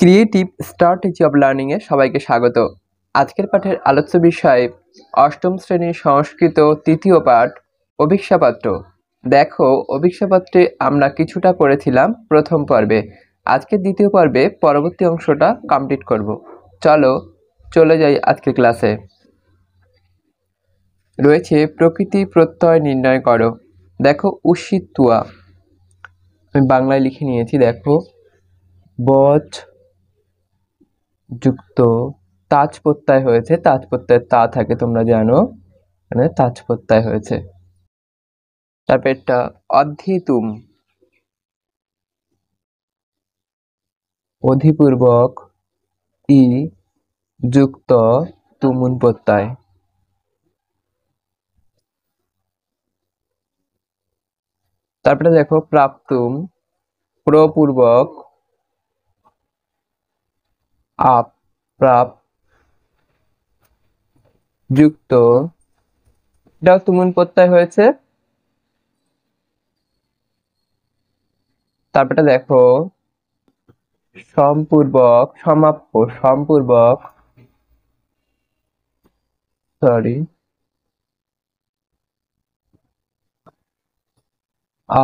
Creative strategy of learning এ সবাইকে স্বাগত। আজকের পাঠের আলোচ্য বিষয় অষ্টম শ্রেণীর সংস্কৃত তৃতীয় পাঠ অভিজ্ঞাপত্র। দেখো, অভিজ্ঞাপত্রে আমরা কিছুটা করেছিলাম প্রথম পর্বে। আজকে দ্বিতীয় পর্বে পরবর্তী অংশটা কমপ্লিট করব। চলো চলে যাই আজকের ক্লাসে। রয়েছে প্রকৃতি প্রত্যয় নির্ণয় করো। দেখো উষিত্তুয়া, আমি বাংলায় লিখে নিয়েছি। দেখো বচ যুক্ত তাজ প্রত্যয় হয়েছে, তাজ প্রত্যয় তা থাকে তোমরা জানো, মানে তাজ প্রত্যয় হয়েছে। তারপর একটা অদ্ধিতুম, অধিপূর্বক ই যুক্ত তুমুন প্রত্যয়। তারপরে দেখো প্রাপ্তুম, প্রপূর্বক আপ প্রাপ যুক্ত, এটাও তুমুন প্রত্যয় হয়েছে। তারপরে দেখো সম্পূর্বক সমাপ্য, সম্পূর্বক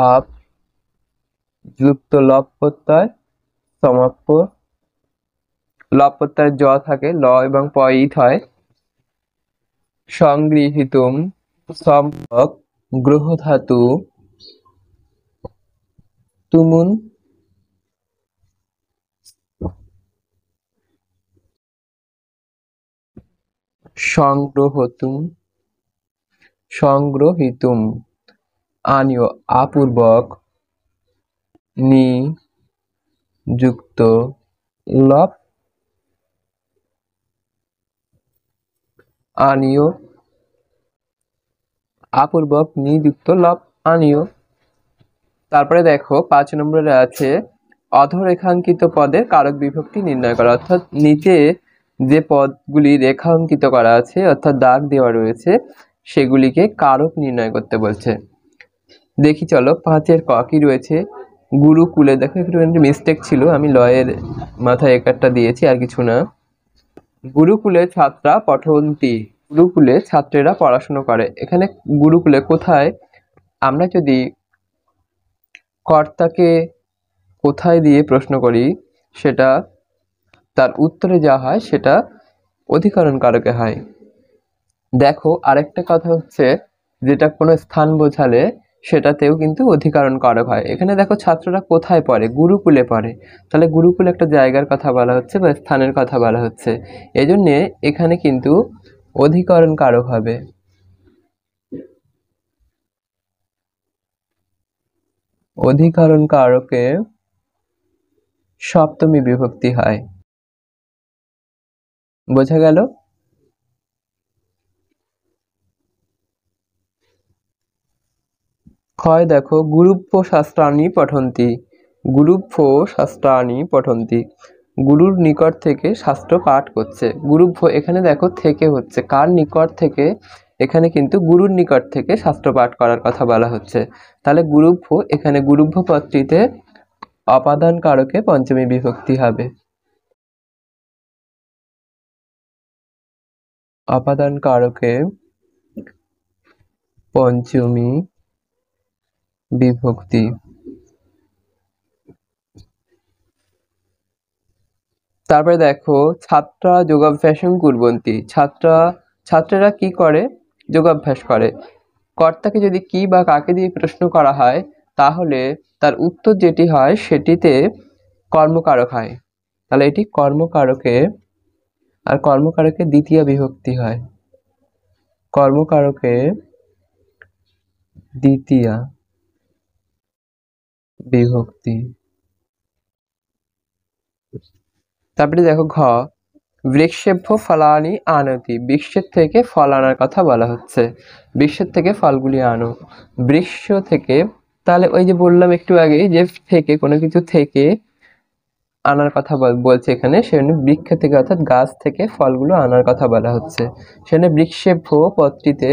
আপ যুক্ত লব প্রত্যয় সমাপ্য, লব প্রত্যয় জ থাকে, ল এবং প ইট হয়। সংগৃহীতুম সম্পক গ্রহ ধাতু তুমুন সংগ্রহিতুম আনীয় আপূর্বক নি যুক্ত লব আনীয়, আপূর্বক নি যুক্ত লব আনীয়। তারপরে দেখো 5 নম্বরে আছে অধরেখাঙ্কিত পদের কারক বিভক্তি নির্ণয় করা। অর্থাৎ নিচে যে পদগুলি রেখাঙ্কিত করা আছে, অর্থাৎ দাগ দেওয়া রয়েছে, সেগুলিকে কারক নির্ণয় করতে বলছে। দেখি চলো 5-এর ক কি রয়েছে। গুরুকুলে, দেখো একটু মিস্টেক ছিল, আমি লয়ের মাথায় একটা দিয়েছি, আর কিছু না। গুরুকুলে ছাত্রা পঠন্তি, গুরুকুলে ছাত্রেরা পড়াশোনা করে। এখানে গুরুকুলে কোথায়, আমরা যদি কর্তাকে কোথায় দিয়ে প্রশ্ন করি, সেটা তার উত্তরে যা হয় সেটা অধিকরণ কারকে হয়। দেখো আরেকটা কথা হচ্ছে, যেটা কোনো স্থান বোঝালে সেটাতেও কিন্তু অধিকরণ কারক হয়। এখানে দেখো ছাত্ররা কোথায় পড়ে, গুরুকুলে পড়ে, তাহলে গুরুকুলে একটা জায়গার কথা বলা হচ্ছে বা স্থানের কথা বলা হচ্ছে, এই জন্যে এখানে কিন্তু অধিকরণ কারক হবে। অধিকরণ কারকে সপ্তমী বিভক্তি হয়। বোঝা গেল? ক্ষয় দেখো গুরুভ্য শাস্ত্রাণি পঠন্তি, গুরুভ্য শাস্ত্রাণি পঠন্তি, গুরুর নিকট থেকে শাস্ত্র পাঠ করছে। গুরুভ্য এখানে দেখো থেকে হচ্ছে, কার নিকট থেকে, এখানে কিন্তু গুরুর নিকট থেকে শাস্ত্র পাঠ করার কথা বলা হচ্ছে। তাহলে গুরুভ্য, এখানে গুরুভ্য পদটিতে অপাদান কারকে পঞ্চমী বিভক্তি হবে। অপাদান কারকে পঞ্চমী বিভক্তি। তারপরে দেখো ছাত্রা যোগাভ্যাসং কুর্বন্তি, ছাত্রেরা কি করে, যোগাভ্যাস করে। কর্তাকে যদি কি বা কাকে দিয়ে প্রশ্ন করা হয়, তাহলে তার উত্তর যেটি হয় সেটিতে কর্মকারক হয়। তাহলে এটি কর্মকারকে, আর কর্মকারকে দ্বিতীয় বিভক্তি হয়, কর্মকারকে দ্বিতীয়া বিভক্তি। তারপরে দেখো ঘ বৃক্ষেভ্য ফলানি আনতি, বৃক্ষের থেকে ফল আনার কথা বলা হচ্ছে, বৃক্ষের থেকে ফলগুলি আনো। বৃক্ষ থেকে, তাহলে ওই যে বললাম একটু আগে যে থেকে, কোনো কিছু থেকে আনার কথা বলছে এখানে, সেখানে বৃক্ষ থেকে অর্থাৎ গাছ থেকে ফলগুলো আনার কথা বলা হচ্ছে। সেখানে বৃক্ষেভ্য পদটিতে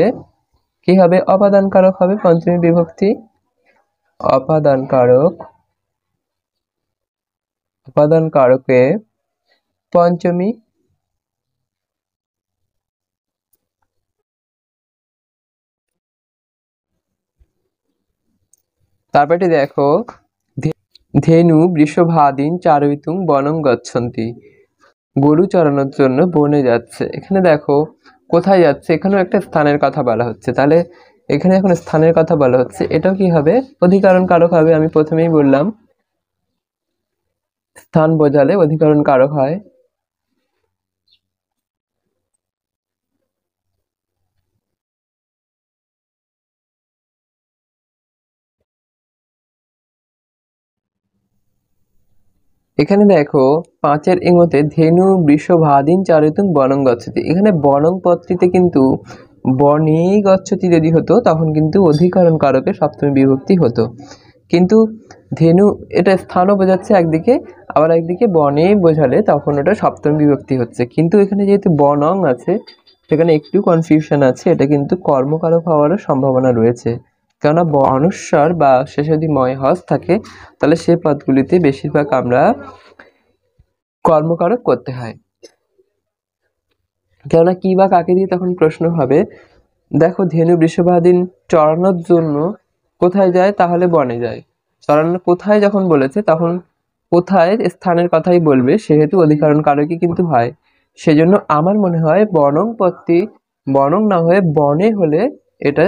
কি হবে, অপাদান কারক হবে পঞ্চমী বিভক্তি। অপাদান কারক, উপাদান কারকে পঞ্চমী, তারপরে দেখো ধেনু বৃষভাদিন চারয়িতুং বনং গচ্ছন্তি, গরু চরানোর জন্য বনে যাচ্ছে। এখানে দেখো কোথায় যাচ্ছে, এখানেও একটা স্থানের কথা বলা হচ্ছে, তাহলে এখানে এখন স্থানের কথা বলা হচ্ছে, এটাও কি হবে, অধিকরণ কারক হবে। আমি প্রথমেই বললাম স্থান বোঝালে অধিকরণ কারক হয়। এখানে দেখো 5-এর ইংতে ধেনু বৃষভাদিন চারয়িতুং বনং গচ্ছতি, এখানে বনং পদটিতে কিন্তু বনে গচ্ছতি যদি হতো তখন কিন্তু অধিকরণ কারকে সপ্তমী বিভক্তি হতো, কিন্তু ধেনু এটা স্থানও বোঝাচ্ছে একদিকে, আবার একদিকে বনে বোঝালে তখন ওটা সপ্তমী বিভক্তি হচ্ছে। কিন্তু এখানে যেহেতু বনং আছে সেখানে একটু কনফিউশন আছে, এটা কিন্তু কর্মকারক হওয়ারও সম্ভাবনা রয়েছে, কেননা অনুস্বার বা শেষে যদি ময় হস থাকে তাহলে সে পদগুলিতে বেশিরভাগ আমরা কর্মকারক করতে হয়। কেননা কি বা কাকে দিয়ে তখন প্রশ্ন হবে। দেখো ধেনু বৃষভাদিন চড়ানোর জন্য কোথায় যায়, তাহলে বনে যায়। চড়ানো কোথায় যখন বলেছে তখন কোথায় স্থানের কথাই বলবে, সেহেতু অধিকরণ কারকই কিন্তু হয়। সেজন্য আমার মনে হয় বনং পদটি বনং না হয়ে বনে হলে এটা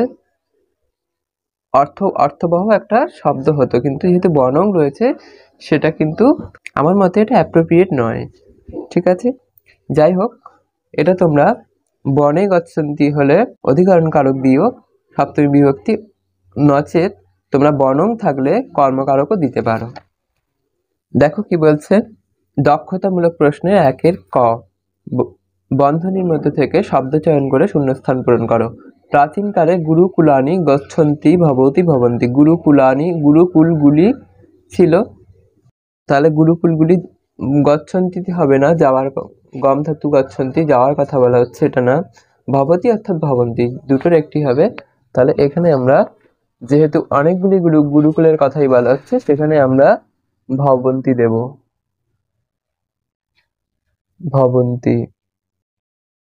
অর্থবহ একটা শব্দ হতো, কিন্তু যেহেতু বনং রয়েছে সেটা কিন্তু আমার মতে এটা অ্যাপ্রোপ্রিয়েট নয়। ঠিক আছে, যাই হোক, এটা তোমরা বনে গচ্ছন্তি হলে অধিকরণ কারক দিও সপ্তমী বিভক্তি, নচেত তোমরা বনং থাকলে কর্মকারকও দিতে পারো। দেখো কি বলছে, দক্ষতামূলক প্রশ্নে 1-এর ক, বন্ধনীর মধ্যে থেকে শব্দ চয়ন করে শূন্যস্থান পূরণ করো। প্রাচীনকালে গুরুকুলানি গচ্ছন্তি ভবতি ভবন্তি, গুরুকুলানি গুরুকুলগুলি ছিল, তাহলে গুরুকুলগুলি গচ্ছন্তি হবে না, যাওয়ার, গম ধাতু গচ্ছন্তি যাওয়ার কথা বলা হচ্ছে, এটা না। ভবতি অর্থাৎ ভবন্তি, দুটোর একটি হবে। তাহলে এখানে আমরা যেহেতু অনেকগুলি গুরুকুলের কথাই বলা হচ্ছে সেখানে আমরা ভবন্তি দেব, ভবন্তি।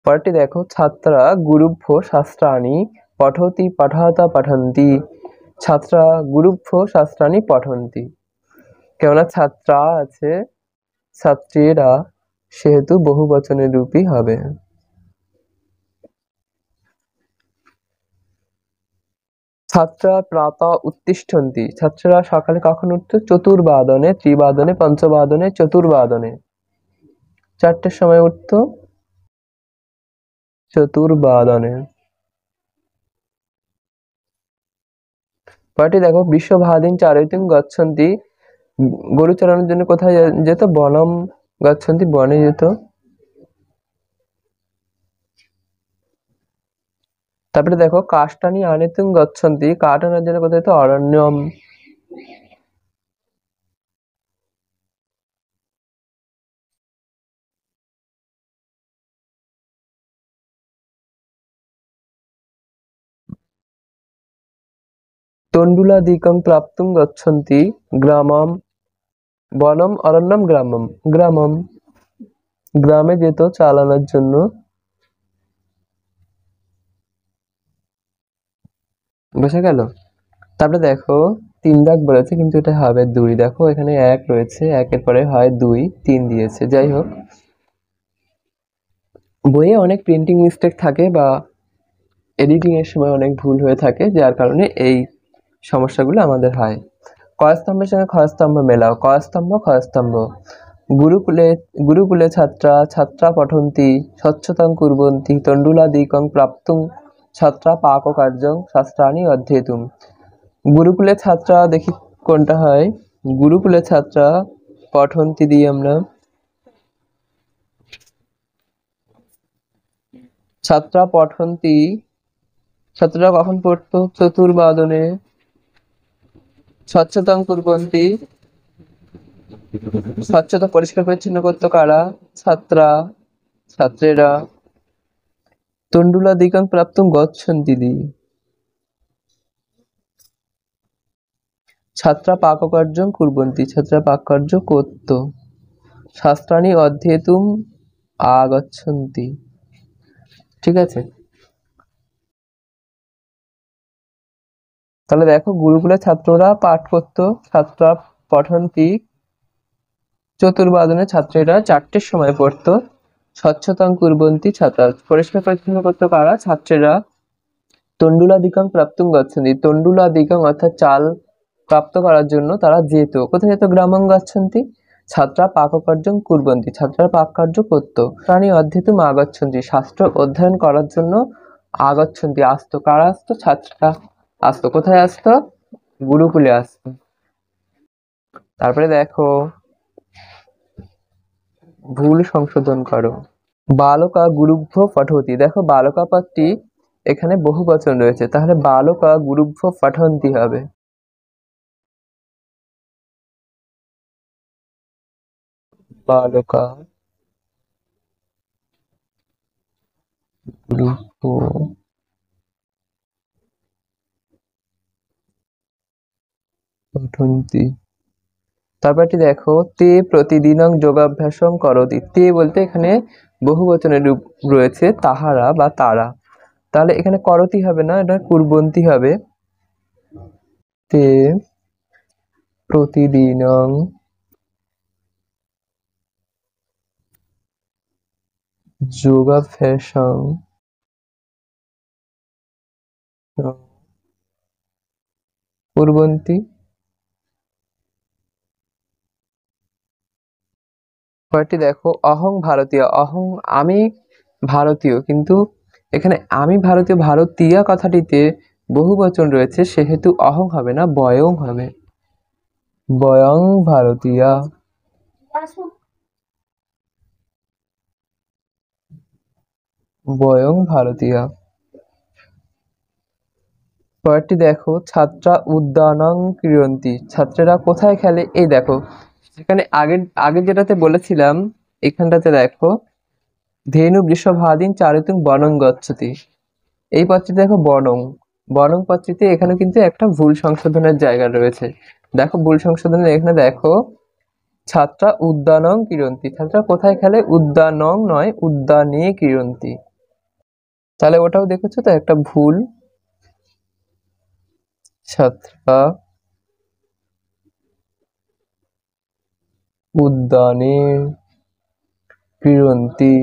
পরটি দেখো, ছাত্রা গুরুভ্যো শাস্ত্রাণি পঠতি পাঠাতা পাঠন্তি, ছাত্রা গুরুভ্যো শাস্ত্রাণি পঠন্তি, কেননা ছাত্রা আছে ছাত্রীরা, সেহেতু বহু বচনের রূপই হবে। ছাত্রা প্রাতঃ উত্তিষ্ঠন্তি, ছাত্ররা সকালে কখন উঠতো, চতুর্বাদনে, ত্রিবাদনে, পঞ্চবাদনে, চতুর্বাদনে, 4টের সময় উঠতো, চতুর্বাদনে। পরটি দেখো, বিশ্বভাদিন চারয়িতুং গচ্ছন্তি, গরু চড়ানোর জন্য কোথায় যেত, বনম গচ্ছন্তি, বনে যেত। তারপরে দেখো, কাষ্টানি আনেতুং গচ্ছন্তি, কাঠ আনার জন্য কোথায় যেত, অরণ্যম। তণ্ডুলাদিকং প্রাপ্তুং গচ্ছন্তি গ্রামম, বনম অরণ্যম গ্রামম, গ্রামম, গ্রামে যেত চালানোর জন্য। বুঝা গেল? তারপরে দেখো 3 দাগ বলেছে কিন্তু এটা হবে 2, দেখো এখানে 1 রয়েছে, 1-এর পরে হয় 2, 3 দিয়েছে। যাই হোক, বইয়ে অনেক প্রিন্টিং মিস্টেক থাকে বা এডিটিং এর সময় অনেক ভুল হয়ে থাকে, যার কারণে এই সমস্যাগুলো আমাদের হয়। ক স্তম্ভের সঙ্গে খ স্তম্ভ মেলাও, ক স্তম্ভ খ স্তম্ভ। গুরুকুলে গুরুকুলে ছাত্রা ছাত্রা পঠন্তি স্বচ্ছতাং কুর্বন্তি, তণ্ডুলাদিকং প্রাপ্তুং ছাত্রা পাককার্যং শাস্ত্রাণি অধ্যেতুম। গুরুকুলে ছাত্রা দেখি কোনটা হয়, গুরুকুলে ছাত্রা পঠন্তি দিই আমরা, ছাত্রা পঠন্তি, ছাত্ররা কখন পড়তো, চতুর্বাদনে। স্বচ্ছতাং কুর্বন্তি, স্বচ্ছতা পরিষ্কার পরিচ্ছন্ন করতো কারা, ছাত্রা, ছাত্রেরা। তণ্ডুলাদিকং প্রাপ্তুং গচ্ছন্তি দি, ছাত্রা পাককার্যং কুর্বন্তি, ছাত্রা পাককার্য করতো। শাস্ত্রাণি অধ্যেতুম আগচ্ছন্তি। ঠিক আছে, তাহলে দেখো গুরুকুলের ছাত্ররা পাঠ করতো, ছাত্রা পঠন্তি চতুর্বাদনে, ছাত্রীরা 4টের সময় পড়তো। স্বচ্ছতাং কুর্বন্তি ছাত্রা, পরিষ্কার পরিচ্ছন্ন করতো কারা? ছাত্রীরা। তণ্ডুলাদিকং প্রাপ্তুম গচ্ছন্তি, তণ্ডুলাদিকং অর্থাৎ চাল প্রাপ্ত করার জন্য তারা যেত। কোথায় যেত? গ্রামং গচ্ছন্তি। ছাত্রা পাককার্যং কুর্বন্তি, ছাত্ররা পাক কার্য করতো। প্রাণী অধ্যেতুম আগচ্ছন্তি, শাস্ত্র অধ্যয়ন করার জন্য আগচ্ছন্তি আসতো। কারা আসতো? ছাত্ররা আসতো। কোথায় আসতো? গুরুকুলে আসতো। তারপরে দেখো ভুল সংশোধন করো। বালকা গুরুভ্য পঠতি, দেখো বালকা পদটি এখানে বহু বচন রয়েছে, তাহলে বালকা গুরুভ্য পঠন্তি হবে। বালকা গুরুভ্য পঠন্তি। তারপরটি দেখো তে প্রতিদিনং যোগাভ্যাসং করতি, তে বলতে এখানে বহু বচনের রূপ রয়েছে, তাহারা বা তারা, তাহলে এখানে করতি হবে না, এটা কুর্বন্তি হবে। তে প্রতিদিনং যোগাভ্যাসং কুর্বন্তি। পরেরটি দেখো অহং ভারতীয়, অহং আমি ভারতীয়, কিন্তু এখানে আমি ভারতীয়, ভারতীয় কথাটিতে বহু বচন রয়েছে, সেহেতু অহং হবে না, বয়ং হবে। বয়ং ভারতীয়া। বয়ং ভারতীয়া। পরেরটি দেখো ছাত্রা উদ্যানং ক্রীড়ন্তি, ছাত্ররা কোথায় খেলে? এই দেখো সেখানে আগে আগে যেটাতে বলেছিলাম, এখানটাতে দেখো ধেনু বৃষভাদিন চারিতুং বনং গচ্ছতি, এই পদটিতে দেখো বনং, বনং পদটিতে এখানে কিন্তু একটা ভুল সংশোধনের জায়গা রয়েছে। দেখো ভুল সংশোধনের এখানে দেখো ছাত্রা উদ্যানং ক্রীড়ন্তি, ছাত্ররা কোথায় খেলে? উদ্যানং নয়, উদ্যানে ক্রীড়ন্তি। তাহলে ওটাও দেখেছো তো একটা ভুল। ছাত্রা উদ্যানে ক্রীড়ন্তি।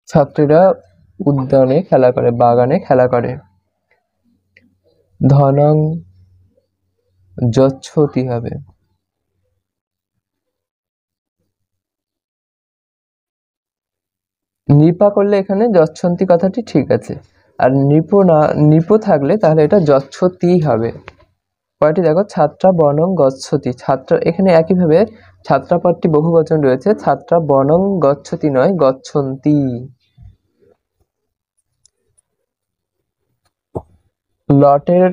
ছাত্রীরা উদ্যানে খেলা করে, বাগানে খেলা করে। ধনং যচ্ছতি হবে। নিপা করলে এখানে যচ্ছন্তি কথাটি ঠিক আছে, আর নিপো না, নিপো থাকলে তাহলে এটা যচ্ছতি হবে। পরেরটি দেখো ছাত্রা বনং গচ্ছতি, ছাত্র এখানে একইভাবে ছাত্রা পদটি বহু বচন রয়েছে, ছাত্রা বনং গচ্ছতি নয়, গচ্ছন্তি। লটের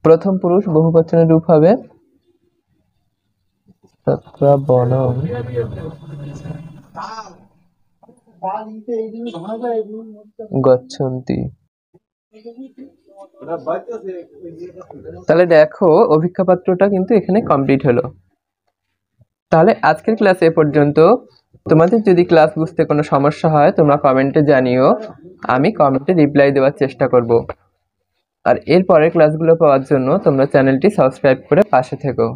প্রথম পুরুষ বহু বচনের রূপ হবে ছাত্রা বনং গচ্ছন্তি। তাহলে দেখো অভিজ্ঞাপত্রটা কিন্তু এখানে কমপ্লিট হলো। তাহলে আজকের ক্লাস এ পর্যন্ত। তোমাদের যদি ক্লাস বুঝতে কোনো সমস্যা হয় তোমরা কমেন্টে জানিও, আমি কমেন্টে রিপ্লাই দেওয়ার চেষ্টা করব। আর এর পরের ক্লাসগুলো পাওয়ার জন্য তোমরা চ্যানেলটি সাবস্ক্রাইব করে পাশে থেকো।